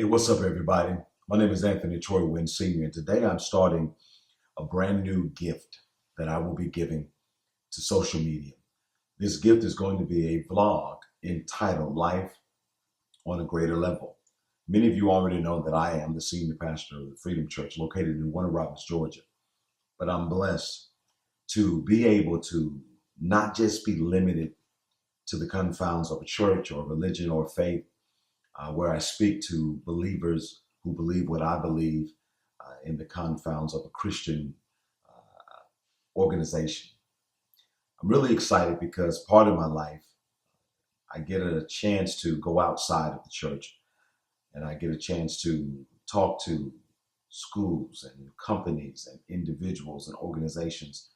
Hey, what's up, everybody? My name is Anthony Troy Wynn Sr., and today I'm starting a brand new gift that I will be giving to social media. This gift is going to be a vlog entitled Life on a Greater Level. Many of you already know that I am the senior pastor of the Freedom Church located in Warner Robins, Georgia. But I'm blessed to be able to not just be limited to the confounds of a church or religion or faith, where I speak to believers who believe what I believe in the confounds of a Christian organization. I'm really excited because part of my life, I get a chance to go outside of the church and I get a chance to talk to schools and companies and individuals and organizations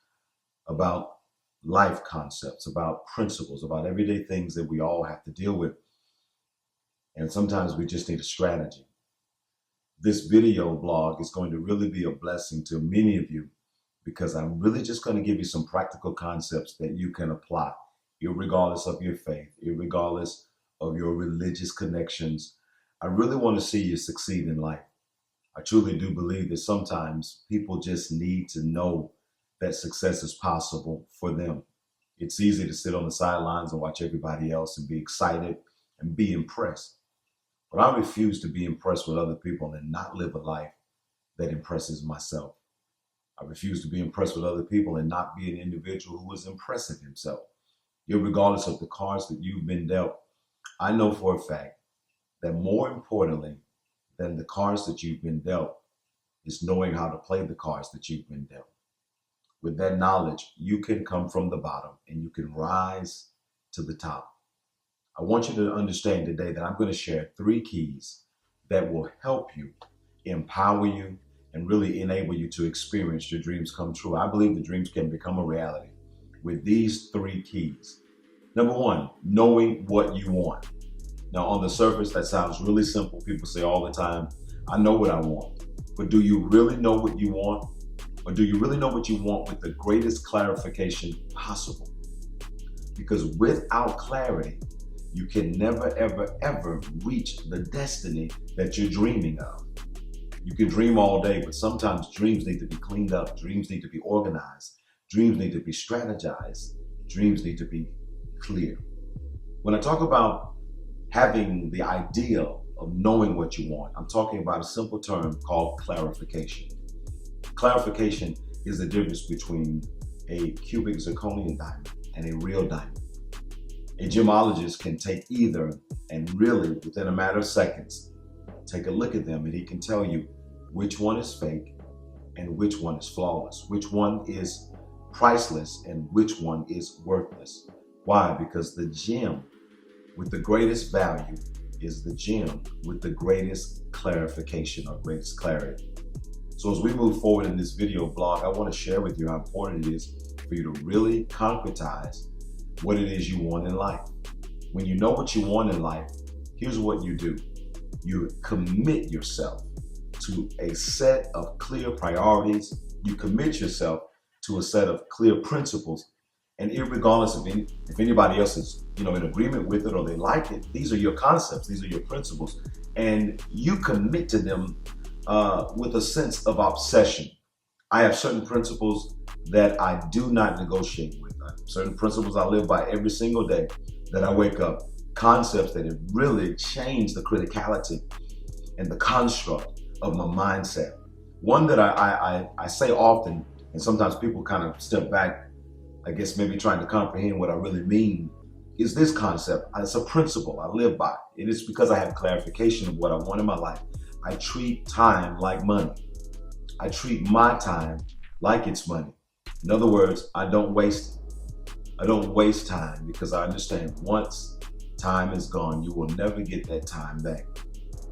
about life concepts, about principles, about everyday things that we all have to deal with. And sometimes we just need a strategy. This video blog is going to really be a blessing to many of you because I'm really just going to give you some practical concepts that you can apply, irregardless of your faith, irregardless of your religious connections. I really want to see you succeed in life. I truly do believe that sometimes people just need to know that success is possible for them. It's easy to sit on the sidelines and watch everybody else and be excited and be impressed. But I refuse to be impressed with other people and not live a life that impresses myself. I refuse to be impressed with other people and not be an individual who is impressing himself. Irregardless of the cards that you've been dealt, I know for a fact that more importantly than the cards that you've been dealt is knowing how to play the cards that you've been dealt. With that knowledge, you can come from the bottom and you can rise to the top. I want you to understand today that I'm going to share 3 keys that will help you, empower you, and really enable you to experience your dreams come true. I believe the dreams can become a reality with these 3 keys. Number 1, knowing what you want. Now, on the surface, that sounds really simple. People say all the time, I know what I want. But do you really know what you want? Or do you really know what you want with the greatest clarification possible? Because without clarity, you can never, ever, ever reach the destiny that you're dreaming of. You can dream all day, but sometimes dreams need to be cleaned up. Dreams need to be organized. Dreams need to be strategized. Dreams need to be clear. When I talk about having the idea of knowing what you want, I'm talking about a simple term called clarification. Clarification is the difference between a cubic zirconium diamond and a real diamond. A gemologist can take either and really, within a matter of seconds, take a look at them and he can tell you which one is fake and which one is flawless, which one is priceless and which one is worthless. Why? Because the gem with the greatest value is the gem with the greatest clarification or greatest clarity. So as we move forward in this video blog, I want to share with you how important it is for you to really concretize what it is you want in life. When you know what you want in life, here's what you do. You commit yourself to a set of clear priorities. You commit yourself to a set of clear principles. And irregardless of if anybody else is, in agreement with it or they like it, these are your concepts, these are your principles. And you commit to them with a sense of obsession. I have certain principles that I do not negotiate with. Certain principles I live by every single day that I wake up. Concepts that have really changed the criticality and the construct of my mindset. One that I say often, and sometimes people kind of step back, I guess maybe trying to comprehend what I really mean, is this concept. It's a principle I live by. It is because I have clarification of what I want in my life. I treat time like money. I treat my time like it's money. In other words, I don't waste time because I understand once time is gone, you will never get that time back.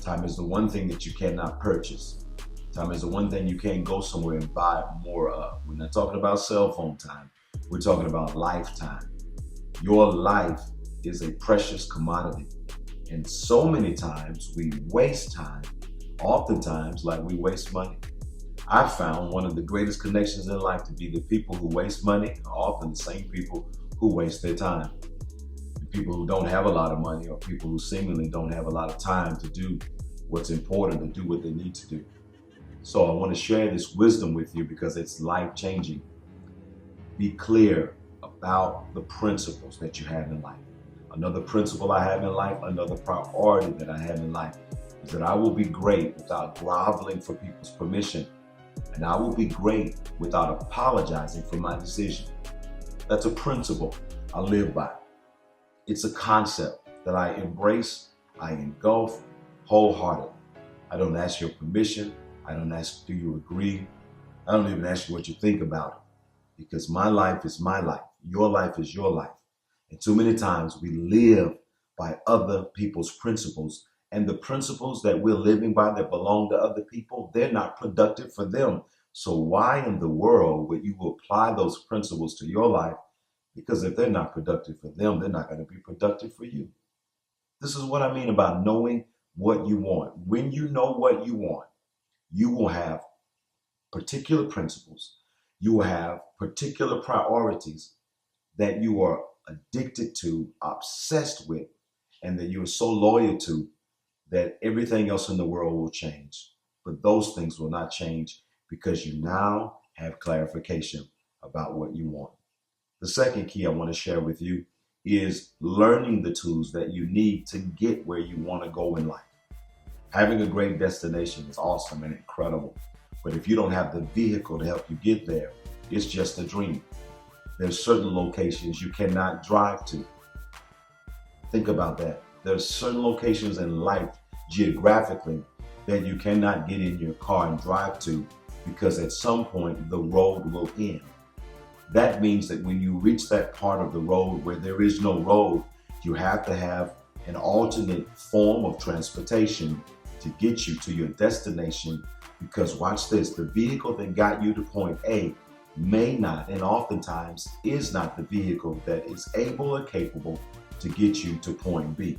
Time is the one thing that you cannot purchase. Time is the one thing you can't go somewhere and buy more of. We're not talking about cell phone time. We're talking about lifetime. Your life is a precious commodity. And so many times we waste time, oftentimes like we waste money. I found one of the greatest connections in life to be the people who waste money are often the same people who waste their time. The people who don't have a lot of money or people who seemingly don't have a lot of time to do what's important, to do what they need to do. So I want to share this wisdom with you because it's life-changing. Be clear about the principles that you have in life. Another principle I have in life, another priority that I have in life is that I will be great without groveling for people's permission. And I will be great without apologizing for my decision. That's a principle I live by. It's a concept that I embrace, I engulf wholeheartedly. I don't ask your permission. I don't ask, do you agree? I don't even ask you what you think about it. Because my life is my life. Your life is your life. And too many times we live by other people's principles. And the principles that we're living by that belong to other people, they're not productive for them. So why in the world would you apply those principles to your life? Because if they're not productive for them, they're not going to be productive for you. This is what I mean about knowing what you want. When you know what you want, you will have particular principles. You will have particular priorities that you are addicted to, obsessed with, and that you are so loyal to that everything else in the world will change. But those things will not change because you now have clarification about what you want. The second key I want to share with you is learning the tools that you need to get where you want to go in life. Having a great destination is awesome and incredible, but if you don't have the vehicle to help you get there, it's just a dream. There's certain locations you cannot drive to. Think about that. There's certain locations in life geographically that you cannot get in your car and drive to because at some point the road will end. That means that when you reach that part of the road where there is no road, you have to have an alternate form of transportation to get you to your destination, because watch this, the vehicle that got you to point A may not, and oftentimes is not, the vehicle that is able or capable to get you to point B.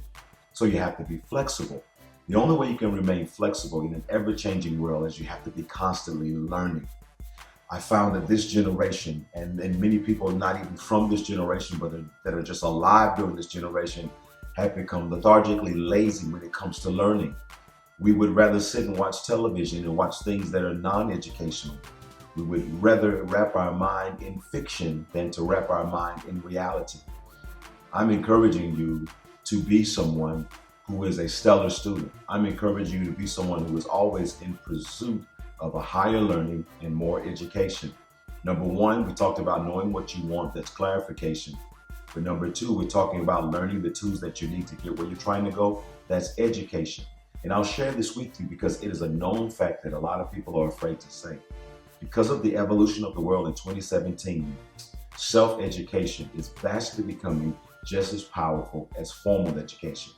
So you have to be flexible. The only way you can remain flexible in an ever-changing world is you have to be constantly learning. I found that this generation, and many people not even from this generation, but that are just alive during this generation, have become lethargically lazy when it comes to learning. We would rather sit and watch television and watch things that are non-educational. We would rather wrap our mind in fiction than to wrap our mind in reality. I'm encouraging you to be someone who is a stellar student. I'm encouraging you to be someone who is always in pursuit of a higher learning and more education. Number one, we talked about knowing what you want, that's clarification. But number two, we're talking about learning the tools that you need to get where you're trying to go, that's education. And I'll share this with you because it is a known fact that a lot of people are afraid to say. Because of the evolution of the world in 2017, self-education is vastly becoming just as powerful as formal education.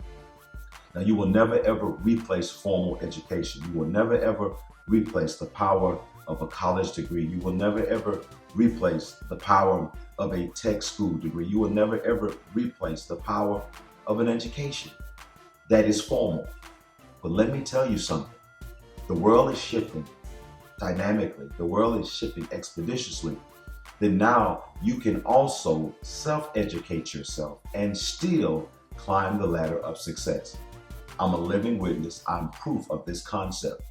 Now, you will never ever replace formal education. You will never ever replace the power of a college degree. You will never ever replace the power of a tech school degree. You will never ever replace the power of an education that is formal. But let me tell you something. The world is shifting dynamically. The world is shifting expeditiously. Then now you can also self-educate yourself and still climb the ladder of success. I'm a living witness. I'm proof of this concept.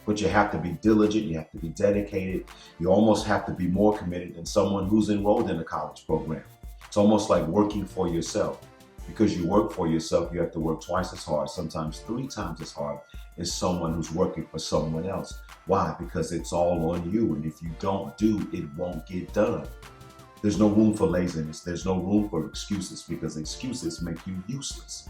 But you have to be diligent. You have to be dedicated. You almost have to be more committed than someone who's enrolled in a college program. It's almost like working for yourself. Because you work for yourself, you have to work twice as hard, sometimes 3 times as hard as someone who's working for someone else. Why? Because it's all on you. And if you don't do, it won't get done. There's no room for laziness. There's no room for excuses, because excuses make you useless.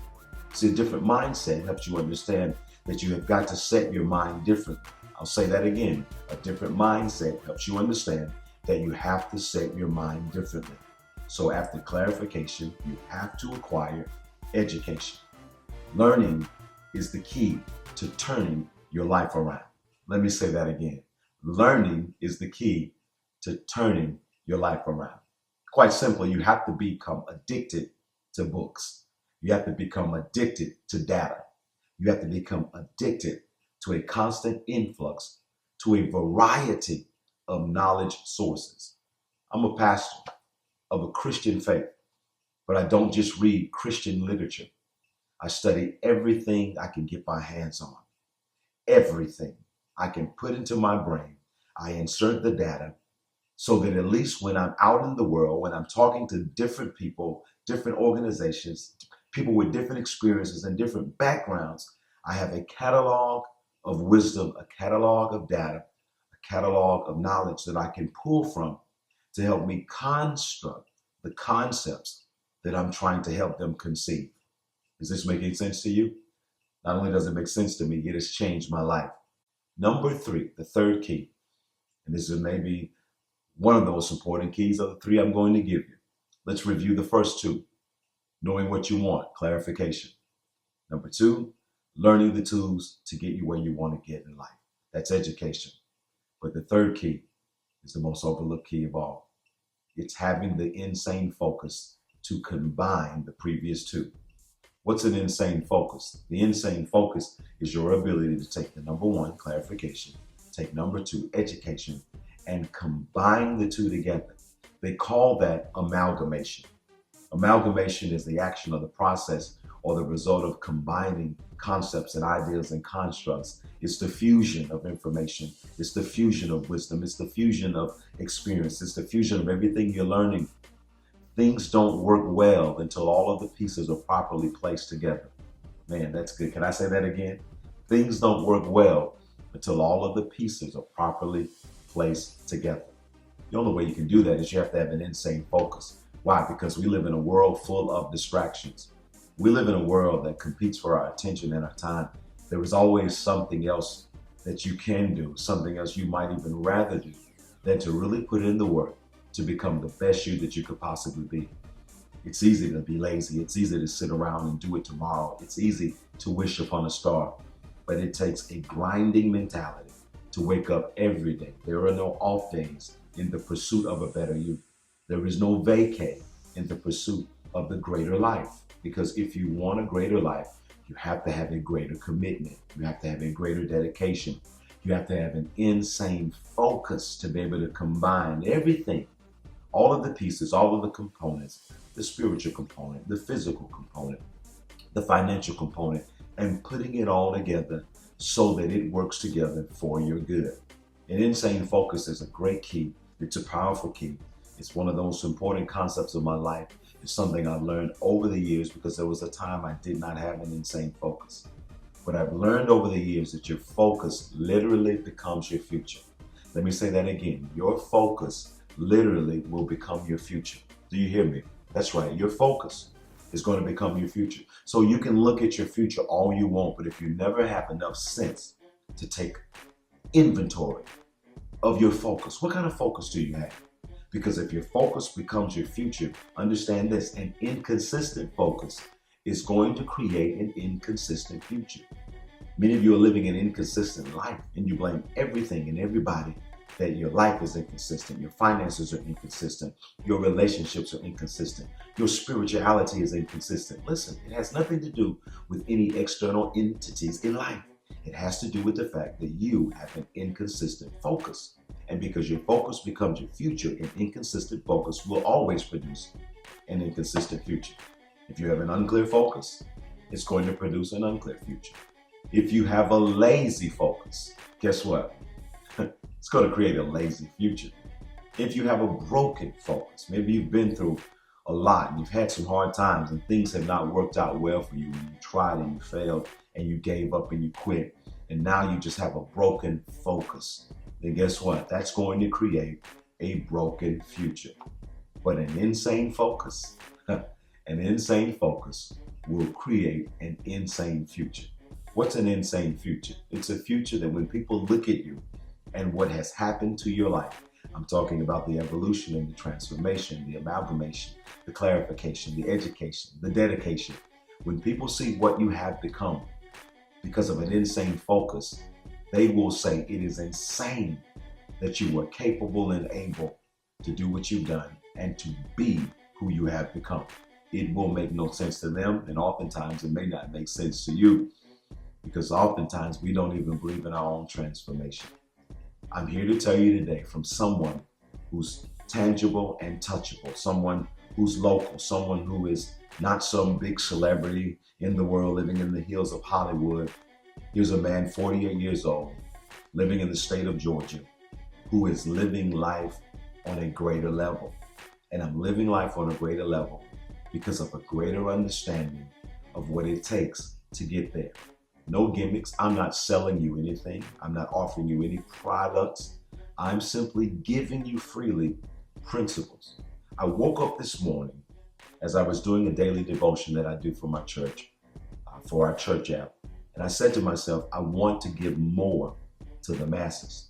See, a different mindset helps you understand that you have got to set your mind differently. I'll say that again. A different mindset helps you understand that you have to set your mind differently. So after clarification, you have to acquire education. Learning is the key to turning your life around. Let me say that again. Learning is the key to turning your life around. Quite simply, you have to become addicted to books. You have to become addicted to data. You have to become addicted to a constant influx, to a variety of knowledge sources. I'm a pastor of a Christian faith, but I don't just read Christian literature. I study everything I can get my hands on. everything I can put into my brain. I insert the data so that at least when I'm out in the world, when I'm talking to different people, different organizations, people with different experiences and different backgrounds, I have a catalog of wisdom, a catalog of data, a catalog of knowledge that I can pull from to help me construct the concepts that I'm trying to help them conceive. Is this making sense to you? Not only does it make sense to me, it has changed my life. Number three, the third key, and this is maybe one of the most important keys of the three I'm going to give you. Let's review the first two. Knowing what you want, clarification. Number two, learning the tools to get you where you want to get in life. That's education. But the third key is the most overlooked key of all. It's having the insane focus to combine the previous two. What's an insane focus? The insane focus is your ability to take the number one, clarification, take number two, education, and combine the two together. They call that amalgamation. Amalgamation is the action of the process or the result of combining concepts and ideas and constructs. It's the fusion of information. It's the fusion of wisdom. It's the fusion of experience. It's the fusion of everything you're learning. Things don't work well until all of the pieces are properly placed together. Man, that's good. Can I say that again? Things don't work well until all of the pieces are properly placed together. The only way you can do that is you have to have an insane focus. Why? Because we live in a world full of distractions. We live in a world that competes for our attention and our time. There is always something else that you can do, something else you might even rather do than to really put in the work to become the best you that you could possibly be. It's easy to be lazy. It's easy to sit around and do it tomorrow. It's easy to wish upon a star, but it takes a grinding mentality to wake up every day. There are no off days in the pursuit of a better you. There is no vacay in the pursuit of the greater life. Because if you want a greater life, you have to have a greater commitment. You have to have a greater dedication. You have to have an insane focus to be able to combine everything, all of the pieces, all of the components, the spiritual component, the physical component, the financial component, and putting it all together so that it works together for your good. An insane focus is a great key. It's a powerful key. It's one of those important concepts of my life. It's something I've learned over the years because there was a time I did not have an insane focus. But I've learned over the years that your focus literally becomes your future. Let me say that again. Your focus literally will become your future. Do you hear me? That's right. Your focus is going to become your future. So you can look at your future all you want, but if you never have enough sense to take inventory of your focus, what kind of focus do you have? Because if your focus becomes your future, understand this, an inconsistent focus is going to create an inconsistent future. Many of you are living an inconsistent life and you blame everything and everybody that your life is inconsistent, your finances are inconsistent, your relationships are inconsistent, your spirituality is inconsistent. Listen, it has nothing to do with any external entities in life. It has to do with the fact that you have an inconsistent focus. And because your focus becomes your future, an inconsistent focus will always produce an inconsistent future. If you have an unclear focus, it's going to produce an unclear future. If you have a lazy focus, guess what? It's going to create a lazy future. If you have a broken focus, maybe you've been through a lot and you've had some hard times and things have not worked out well for you and you tried and you failed and you gave up and you quit and now you just have a broken focus, then guess what? That's going to create a broken future. But an insane focus, will create an insane future. What's an insane future? It's a future that when people look at you and what has happened to your life, I'm talking about the evolution and the transformation, the amalgamation, the clarification, the education, the dedication. When people see what you have become because of an insane focus, they will say it is insane that you were capable and able to do what you've done and to be who you have become. It will make no sense to them, and oftentimes it may not make sense to you because oftentimes we don't even believe in our own transformation. I'm here to tell you today from someone who's tangible and touchable, someone who's local, someone who is not some big celebrity in the world living in the hills of Hollywood, Here's a man 48 years old, living in the state of Georgia, who is living life on a greater level. And I'm living life on a greater level because of a greater understanding of what it takes to get there. No gimmicks. I'm not selling you anything. I'm not offering you any products. I'm simply giving you freely principles. I woke up this morning as I was doing a daily devotion that I do for my church, for our church app. And I said to myself, I want to give more to the masses.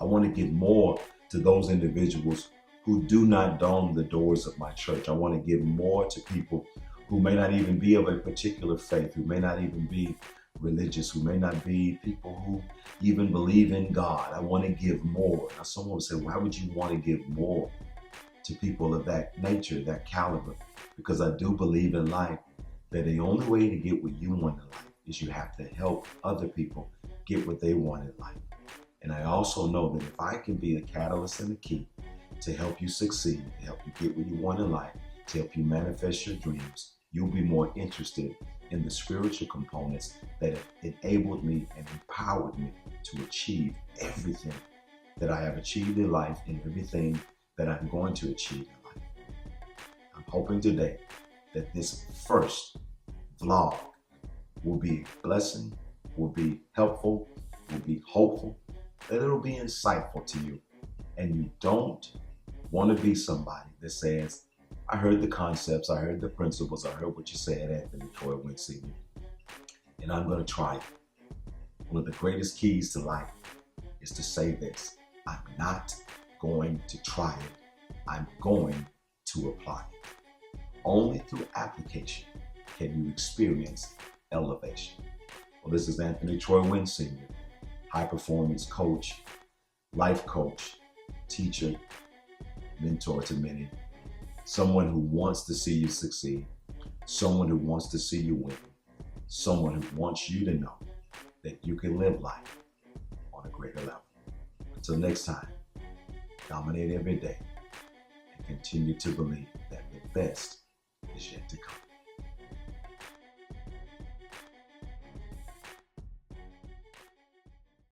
I want to give more to those individuals who do not don the doors of my church. I want to give more to people who may not even be of a particular faith, who may not even be religious, who may not be people who even believe in God. I want to give more. Now, someone would say, why would you want to give more to people of that nature, that caliber? Because I do believe in life that the only way to get what you want in life is you have to help other people get what they want in life. And I also know that if I can be a catalyst and a key to help you succeed, to help you get what you want in life, to help you manifest your dreams, you'll be more interested in the spiritual components that have enabled me and empowered me to achieve everything that I have achieved in life and everything that I'm going to achieve in life. I'm hoping today that this first vlog will be a blessing, will be helpful, will be hopeful, that it'll be insightful to you. And you don't want to be somebody that says, I heard the concepts, I heard the principles, I heard what you said, Anthony Troy Wynn Sr., and I'm going to try it. One of the greatest keys to life is to say this: I'm not going to try it, I'm going to apply it. Only through application can you experience elevation. Well, this is Anthony Troy Wynn Sr., high performance coach, life coach, teacher, mentor to many. Someone who wants to see you succeed, someone who wants to see you win, someone who wants you to know that you can live life on a greater level. Until next time, dominate every day and continue to believe that the best is yet to come.